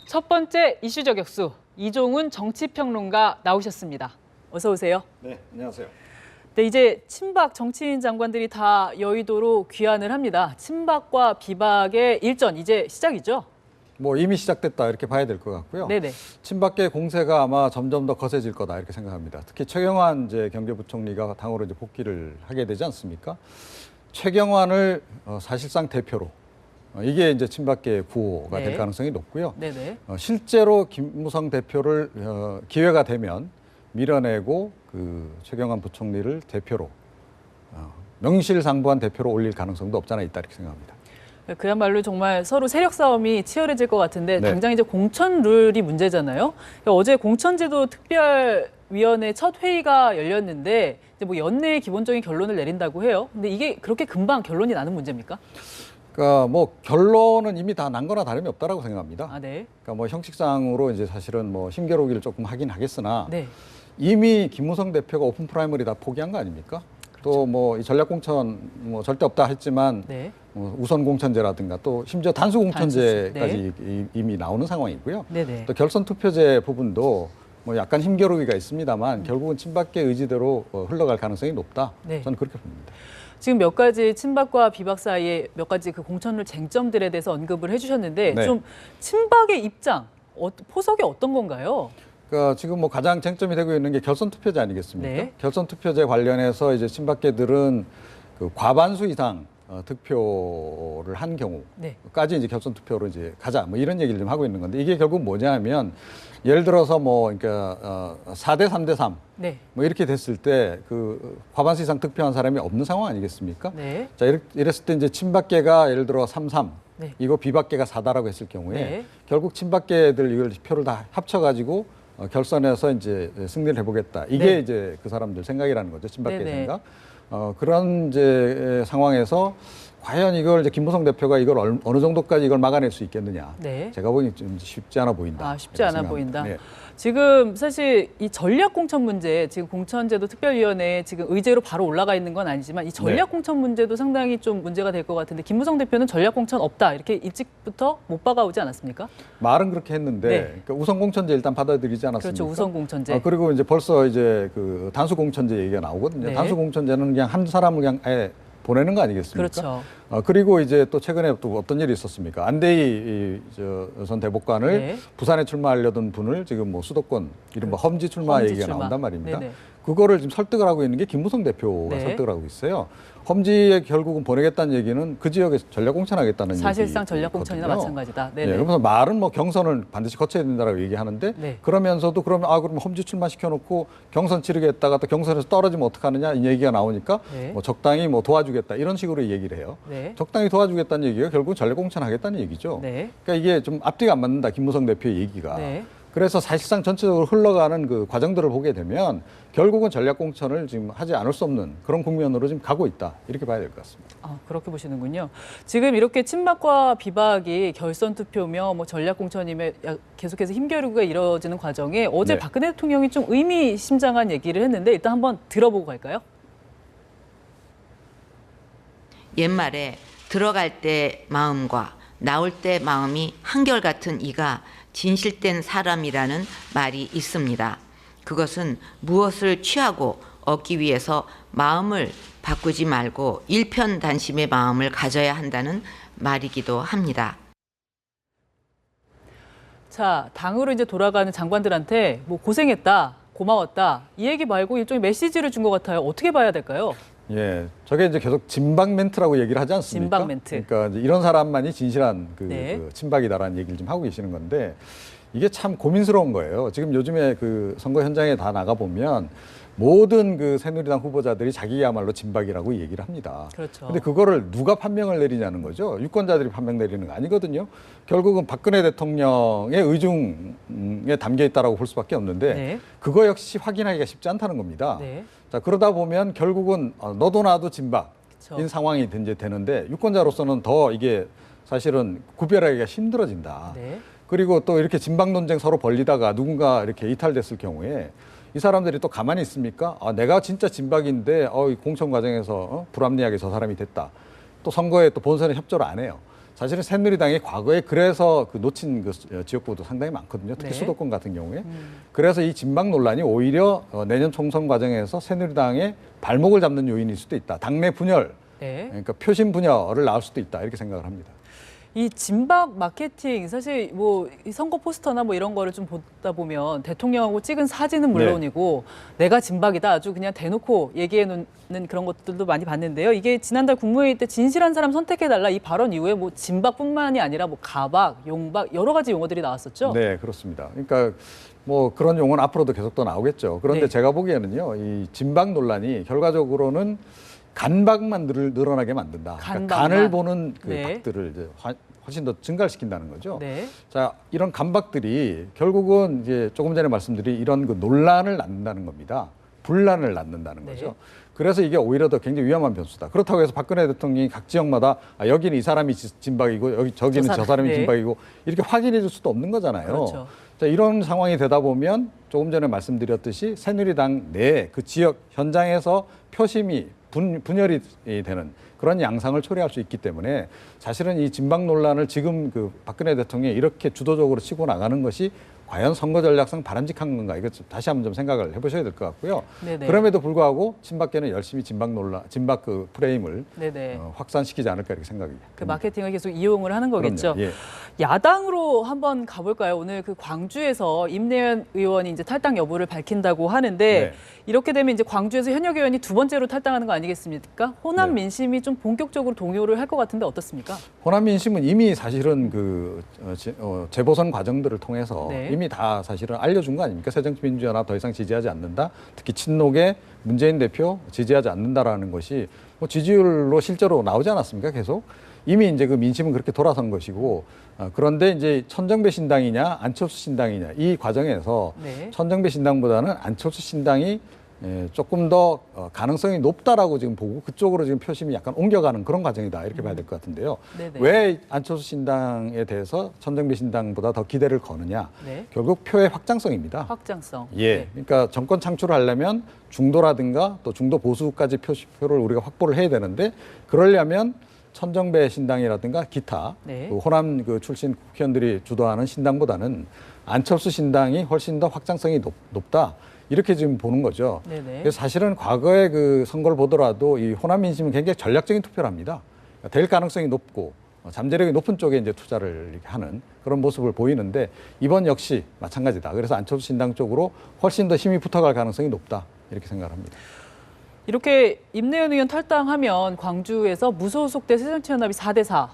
첫 번째 이슈 저격수 이종훈 정치평론가 나오셨습니다. 어서 오세요. 네, 안녕하세요. 네, 이제 친박 정치인 장관들이 다 여의도로 귀환을 합니다. 친박과 비박의 일전 이제 시작이죠? 뭐 이미 시작됐다 이렇게 봐야 될 것 같고요. 네네. 친박계 공세가 아마 점점 더 거세질 거다 이렇게 생각합니다. 특히 최경환 이제 경제부총리가 당으로 이제 복귀를 하게 되지 않습니까? 최경환을 사실상 대표로 이게 이제 친박계 구호가 될 가능성이 높고요. 네네. 실제로 김무성 대표를 기회가 되면 밀어내고 그 최경환 부총리를 대표로 명실상부한 대표로 올릴 가능성도 없지 않아 있다 이렇게 생각합니다. 그야말로 정말 서로 세력 싸움이 치열해질 것 같은데 네. 당장 이제 공천 룰이 문제잖아요. 그러니까 어제 공천제도 특별위원회 첫 회의가 열렸는데 이제 뭐 연내에 기본적인 결론을 내린다고 해요. 근데 이게 그렇게 금방 결론이 나는 문제입니까? 그러니까 뭐 결론은 이미 다 난 거나 다름이 없다라고 생각합니다. 아, 네. 그러니까 뭐 형식상으로 이제 사실은 뭐 힘겨루기를 조금 하긴 하겠으나 네. 이미 김무성 대표가 오픈 프라이머리 다 포기한 거 아닙니까? 또 뭐 이 전략 공천 뭐 절대 없다 했지만 네. 우선 공천제라든가 또 심지어 단수 공천제까지 네. 이미 나오는 상황이고요. 네네. 또 결선 투표제 부분도 뭐 약간 힘겨루기가 있습니다만 결국은 친박계 의지대로 흘러갈 가능성이 높다. 네. 저는 그렇게 봅니다. 지금 몇 가지 친박과 비박 사이에 몇 가지 그 공천룰 쟁점들에 대해서 언급을 해주셨는데 네. 좀 친박의 입장, 포석이 어떤 건가요? 그러니까 지금 뭐 가장 쟁점이 되고 있는 게 결선 투표제 아니겠습니까? 네. 결선 투표제 관련해서 이제 친박계들은 그 과반수 이상 득표를 한 경우까지 이제 결선 투표로 이제 가자 뭐 이런 얘기를 좀 하고 있는 건데 이게 결국 뭐냐면 예를 들어서 뭐 그러니까 4대 3대 3 네. 뭐 이렇게 됐을 때 그 과반수 이상 득표한 사람이 없는 상황 아니겠습니까? 네. 자, 이랬을 때 이제 친박계가 예를 들어 3-3 네. 이거 비박계가 4다라고 했을 경우에 네. 결국 친박계들 이걸 표를 다 합쳐가지고 결선에서 이제 승리를 해보겠다. 이게 네. 이제 그 사람들 생각이라는 거죠. 친박계 네네. 생각. 그런 이제 상황에서 과연 이걸 이제 김무성 대표가 이걸 어느 정도까지 이걸 막아낼 수 있겠느냐. 네. 제가 보기엔 좀 쉽지 않아 보인다. 쉽지 않아 생각합니다. 보인다. 네. 지금 사실 이 전략 공천 문제, 지금 공천제도 특별위원회에 지금 의제로 바로 올라가 있는 건 아니지만 이 전략 공천 문제도 상당히 좀 문제가 될 것 같은데 김무성 대표는 전략 공천 없다 이렇게 일찍부터 못 박아오지 않았습니까? 말은 그렇게 했는데 네. 그러니까 우선 공천제 일단 받아들이지 않았습니까? 그렇죠, 우선 공천제. 그리고 이제 벌써 이제 그 단수 공천제 얘기가 나오거든요. 네. 단수 공천제는 그냥 한 사람을 그냥 아예 보내는 거 아니겠습니까? 그렇죠. 그리고 이제 또 최근에 또 어떤 일이 있었습니까? 안대희 전 대법관을 네. 부산에 출마하려던 분을 지금 뭐 수도권 이른바 험지 출마 험지 얘기가 출마. 나온단 말입니다. 네네. 그거를 지금 설득을 하고 있는 게 김무성 대표가 네. 설득을 하고 있어요. 험지에 결국은 보내겠다는 얘기는 그 지역에 전략 공천하겠다는 사실상 얘기거든요. 전략 공천이나 마찬가지다. 네네. 네, 그러면서 말은 뭐 경선을 반드시 거쳐야 된다라고 얘기하는데 네. 그러면서도 그러면 그럼 험지 출마 시켜놓고 경선 치르겠다가 또 경선에서 떨어지면 어떡하느냐 이 얘기가 나오니까 네. 뭐 적당히 뭐 도와주겠다 이런 식으로 얘기를 해요. 네. 적당히 도와주겠다는 얘기가 결국은 전략 공천하겠다는 얘기죠. 네. 그러니까 이게 좀 앞뒤가 안 맞는다 김무성 대표의 얘기가. 네. 그래서 사실상 전체적으로 흘러가는 그 과정들을 보게 되면 결국은 전략 공천을 지금 하지 않을 수 없는 그런 국면으로 지금 가고 있다 이렇게 봐야 될 것 같습니다. 그렇게 보시는군요. 지금 이렇게 친박과 비박이 결선 투표며 뭐 전략 공천이며 계속해서 힘겨루기가 이루어지는 과정에 어제 네. 박근혜 대통령이 좀 의미심장한 얘기를 했는데 일단 한번 들어보고 갈까요? 옛말에 들어갈 때 마음과 나올 때 마음이 한결같은 이가 진실된 사람이라는 말이 있습니다. 그것은 무엇을 취하고 얻기 위해서 마음을 바꾸지 말고 일편단심의 마음을 가져야 한다는 말이기도 합니다. 자, 당으로 이제 돌아가는 장관들한테 뭐 고생했다, 고마웠다 이 얘기 말고 일종의 메시지를 준 것 같아요. 어떻게 봐야 될까요? 예, 저게 이제 계속 진박 멘트라고 얘기를 하지 않습니까? 진박 멘트. 그러니까 이제 이런 사람만이 진실한 네. 그 친박이다라는 얘기를 좀 하고 계시는 건데 이게 참 고민스러운 거예요. 지금 요즘에 그 선거 현장에 다 나가 보면 모든 그 새누리당 후보자들이 자기야말로 진박이라고 얘기를 합니다. 그렇죠. 근데 그거를 누가 판명을 내리냐는 거죠. 유권자들이 판명 내리는 거 아니거든요. 결국은 박근혜 대통령의 의중에 담겨 있다라고 볼 수밖에 없는데 네. 그거 역시 확인하기가 쉽지 않다는 겁니다. 네. 자, 그러다 보면 결국은 너도 나도 진박인 그렇죠. 상황이 이제 되는데 유권자로서는 더 이게 사실은 구별하기가 힘들어진다. 네. 그리고 또 이렇게 진박 논쟁 서로 벌리다가 누군가 이렇게 이탈됐을 경우에 이 사람들이 또 가만히 있습니까? 내가 진짜 진박인데 이 공천 과정에서 불합리하게 저 사람이 됐다. 또 선거에 또 본선에 협조를 안 해요. 사실은 새누리당이 과거에 그래서 그 놓친 그 지역구도 상당히 많거든요. 특히 네. 수도권 같은 경우에. 그래서 이 진박 논란이 오히려 내년 총선 과정에서 새누리당의 발목을 잡는 요인일 수도 있다. 당내 분열, 네. 그러니까 표심 분열을 낳을 수도 있다. 이렇게 생각을 합니다. 이 진박 마케팅 사실 뭐 이 선거 포스터나 뭐 이런 거를 좀 보다 보면 대통령하고 찍은 사진은 물론이고 내가 진박이다 아주 그냥 대놓고 얘기해 놓는 그런 것들도 많이 봤는데요. 이게 지난달 국무회의 때 진실한 사람 선택해달라 이 발언 이후에 뭐 진박뿐만이 아니라 뭐 가박, 용박 여러 가지 용어들이 나왔었죠. 네, 그렇습니다. 그러니까 뭐 그런 용어는 앞으로도 계속 또 나오겠죠. 그런데 네. 제가 보기에는요, 이 진박 논란이 결과적으로는 간박만 늘어나게 만든다. 그러니까 간박만. 간을 보는 그 네. 박들을 이제 훨씬 더 증가시킨다는 거죠. 네. 자, 이런 간박들이 결국은 이제 조금 전에 말씀드린 이런 그 논란을 낳는다는 겁니다. 분란을 낳는다는 네. 거죠. 그래서 이게 오히려 더 굉장히 위험한 변수다. 그렇다고 해서 박근혜 대통령이 각 지역마다 여기는 이 사람이 진박이고 여기 저기는 저 사람이 네. 진박이고 이렇게 확인해 줄 수도 없는 거잖아요. 그렇죠. 자, 이런 상황이 되다 보면 조금 전에 말씀드렸듯이 새누리당 내 그 지역 현장에서 표심이 분열이 되는 그런 양상을 초래할 수 있기 때문에 사실은 이 진박 논란을 지금 그 박근혜 대통령이 이렇게 주도적으로 치고 나가는 것이 과연 선거 전략상 바람직한 건가 이거 다시 한번 좀 생각을 해보셔야 될 것 같고요. 네네. 그럼에도 불구하고 친박계는 열심히 진박 논란, 진박 그 프레임을 네네. 확산시키지 않을까 이렇게 생각이 그 마케팅을 계속 이용을 하는 거겠죠. 그럼요. 예. 야당으로 한번 가볼까요? 오늘 그 광주에서 임내연 의원이 이제 탈당 여부를 밝힌다고 하는데 네. 이렇게 되면 이제 광주에서 현역 의원이 두 번째로 탈당하는 거 아니겠습니까? 호남 네. 민심이 좀 본격적으로 동요를 할 것 같은데 어떻습니까? 호남 민심은 이미 사실은 그 재보선 과정들을 통해서 네. 이미 다 사실은 알려준 거 아닙니까? 새정치민주연합 더 이상 지지하지 않는다. 특히 친노계 문재인 대표 지지하지 않는다라는 것이 뭐 지지율로 실제로 나오지 않았습니까? 계속 이미 이제 그 민심은 그렇게 돌아선 것이고 그런데 이제 천정배 신당이냐 안철수 신당이냐 이 과정에서 네. 천정배 신당보다는 안철수 신당이 조금 더 가능성이 높다라고 지금 보고 그쪽으로 지금 표심이 약간 옮겨가는 그런 과정이다 이렇게 봐야 될 것 같은데요. 네네. 왜 안철수 신당에 대해서 천정배 신당보다 더 기대를 거느냐? 네. 결국 표의 확장성입니다. 확장성. 예, 네. 그러니까 정권 창출을 하려면 중도라든가 또 중도 보수까지 표를 우리가 확보를 해야 되는데 그러려면 천정배 신당이라든가 기타 네. 그 호남 그 출신 국회의원들이 주도하는 신당보다는 안철수 신당이 훨씬 더 확장성이 높다. 이렇게 지금 보는 거죠. 네네. 그래서 사실은 과거의 그 선거를 보더라도 이 호남 민심은 굉장히 전략적인 투표를 합니다. 그러니까 될 가능성이 높고 잠재력이 높은 쪽에 이제 투자를 이렇게 하는 그런 모습을 보이는데 이번 역시 마찬가지다. 그래서 안철수 신당 쪽으로 훨씬 더 힘이 붙어갈 가능성이 높다. 이렇게 생각합니다. 이렇게 임내연 의원 탈당하면 광주에서 무소속대 새정치연합이 4대4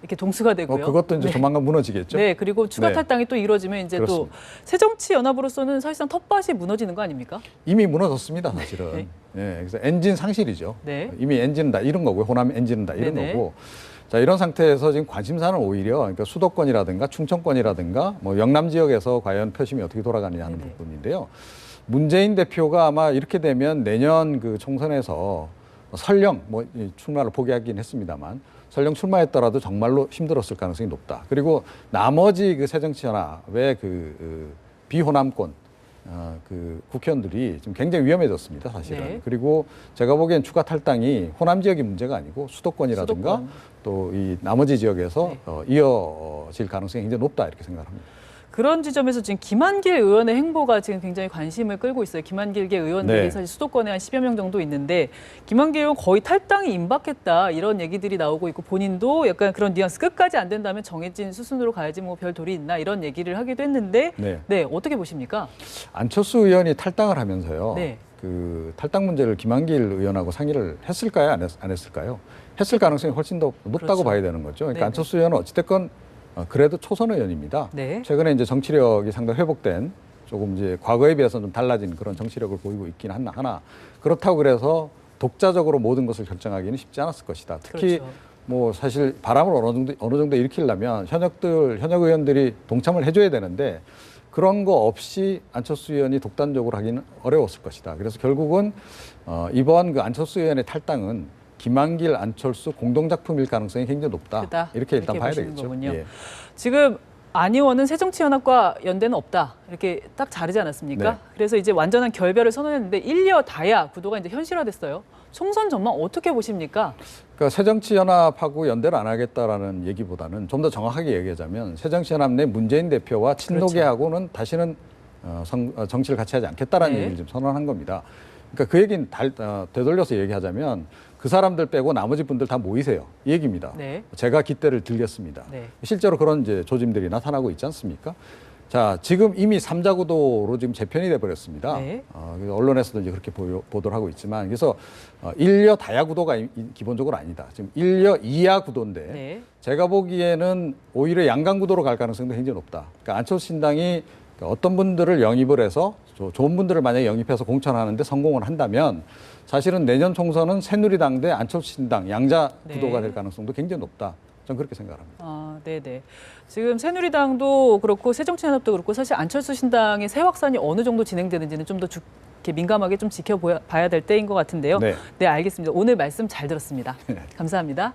이렇게 동수가 되고요. 그것도 이제 네. 조만간 무너지겠죠. 네, 그리고 추가 네. 탈당이 또 이루어지면 이제 그렇습니다. 또 새정치연합으로서는 사실상 텃밭이 무너지는 거 아닙니까? 이미 무너졌습니다, 사실은. 네. 예, 그래서 엔진 상실이죠. 네. 이미 엔진은 다 이런 거고요. 호남 엔진은 다 이런 네네. 거고. 자, 이런 상태에서 지금 관심사는 오히려 그러니까 수도권이라든가 충청권이라든가 뭐 영남 지역에서 과연 표심이 어떻게 돌아가느냐 하는 네네. 부분인데요. 문재인 대표가 아마 이렇게 되면 내년 그 총선에서 설령 뭐 출마를 포기하긴 했습니다만 설령 출마했더라도 정말로 힘들었을 가능성이 높다. 그리고 나머지 그 새정치연합의 그 비호남권 그 국회의원들이 지금 굉장히 위험해졌습니다, 사실은. 네. 그리고 제가 보기엔 추가 탈당이 호남 지역이 문제가 아니고 수도권이라든가 수도권. 또 이 나머지 지역에서 네. 이어질 가능성이 굉장히 높다 이렇게 생각합니다. 그런 지점에서 지금 김한길 의원의 행보가 지금 굉장히 관심을 끌고 있어요. 김한길계 의원들이 네. 사실 수도권에 한 10여 명 정도 있는데 김한길 의원 거의 탈당이 임박했다 이런 얘기들이 나오고 있고 본인도 약간 그런 뉘앙스 끝까지 안 된다면 정해진 수순으로 가야지 뭐 별 도리 있나 이런 얘기를 하기도 했는데 네. 어떻게 보십니까? 안철수 의원이 탈당을 하면서요. 네. 그 탈당 문제를 김한길 의원하고 상의를 했을까요? 안 했을까요? 했을 가능성이 훨씬 더 높다고 그렇죠. 봐야 되는 거죠. 그러니까 네네. 안철수 의원은 어찌됐건 그래도 초선 의원입니다. 네. 최근에 이제 정치력이 상당히 회복된 조금 이제 과거에 비해서 좀 달라진 그런 정치력을 보이고 있긴 하나 그렇다고 그래서 독자적으로 모든 것을 결정하기는 쉽지 않았을 것이다. 특히 그렇죠. 뭐 사실 바람을 어느 정도 일으키려면 현역 의원들이 동참을 해줘야 되는데 그런 거 없이 안철수 의원이 독단적으로 하기는 어려웠을 것이다. 그래서 결국은 이번 그 안철수 의원의 탈당은 김한길, 안철수 공동작품일 가능성이 굉장히 높다. 크다. 이렇게 일단 봐야 보시는 되겠죠. 거군요. 예. 지금 안 의원은 새정치연합과 연대는 없다. 이렇게 딱 자르지 않았습니까? 네. 그래서 이제 완전한 결별을 선언했는데 1여 다야 구도가 이제 현실화됐어요. 총선 전망 어떻게 보십니까? 그러니까 새정치연합하고 연대를 안 하겠다라는 얘기보다는 좀 더 정확하게 얘기하자면 새정치연합 내 문재인 대표와 친노계하고는 다시는 정치를 같이 하지 않겠다라는 네. 얘기를 지금 선언한 겁니다. 그러니까 그 얘기는 되돌려서 얘기하자면 그 사람들 빼고 나머지 분들 다 모이세요. 이 얘기입니다. 네. 제가 깃대를 들겠습니다. 네. 실제로 그런 이제 조짐들이 나타나고 있지 않습니까? 자, 지금 이미 3자 구도로 지금 재편이 돼 버렸습니다. 네. 그래서 언론에서도 이제 그렇게 보도를 하고 있지만, 그래서 1여 다야 구도가 기본적으로 아니다. 지금 1여 2야 구도인데, 네. 제가 보기에는 오히려 양강 구도로 갈 가능성도 굉장히 높다. 그러니까 안철수 신당이 어떤 분들을 영입을 해서 좋은 분들을 만약에 영입해서 공천하는데 성공을 한다면 사실은 내년 총선은 새누리당 대 안철수 신당 양자 구도가 네. 될 가능성도 굉장히 높다. 저는 그렇게 생각합니다. 아, 네네. 지금 새누리당도 그렇고 새정치연합도 그렇고 사실 안철수 신당의 새 확산이 어느 정도 진행되는지는 좀 더 민감하게 좀 지켜봐야 될 때인 것 같은데요. 네. 네, 알겠습니다. 오늘 말씀 잘 들었습니다. 감사합니다.